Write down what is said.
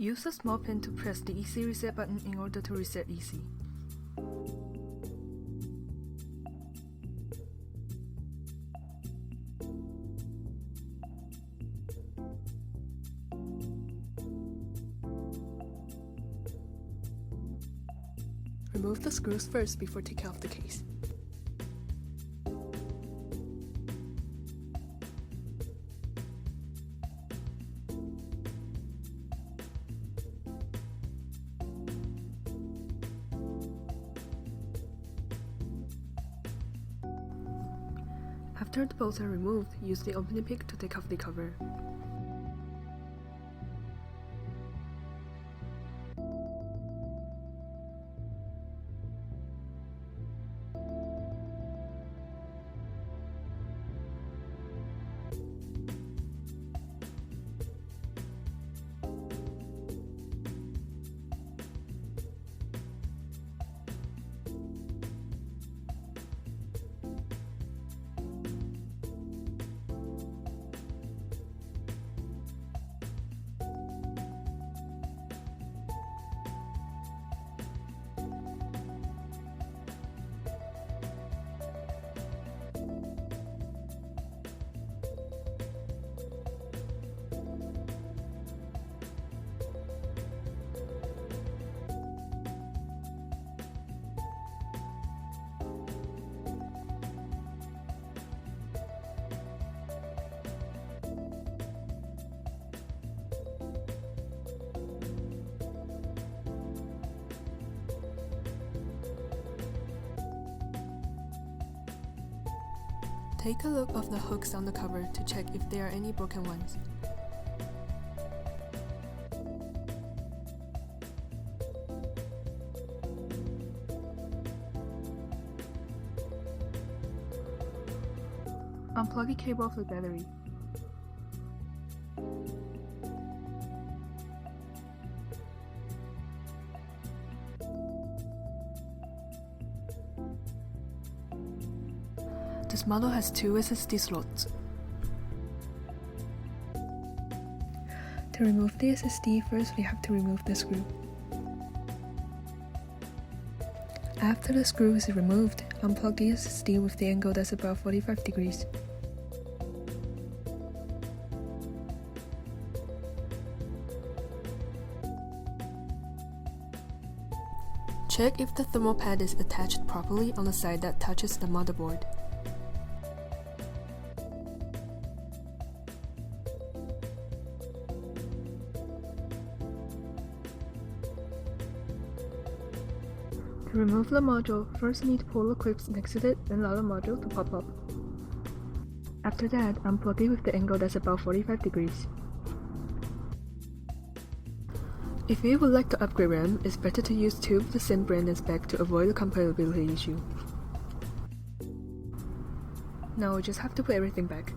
Use a small pin to press the Easy Reset button in order to reset easy. Remove the screws first before taking off the case. After the bolts are removed, use the opening pick to take off the cover. Take a look of the hooks on the cover to check if there are any broken ones. Unplug the cable of the battery. This model has 2 SSD slots. To remove the SSD, first we have to remove the screw. After the screw is removed, unplug the SSD with the angle that's about 45 degrees. Check if the thermal pad is attached properly on the side that touches the motherboard. To remove the module, first you need to pull the clips next to it and allow the module to pop up. After that, unplug it with the angle that's about 45 degrees. If you would like to upgrade RAM, it's better to use 2 of the same brand and spec to avoid the compatibility issue. Now we just have to put everything back.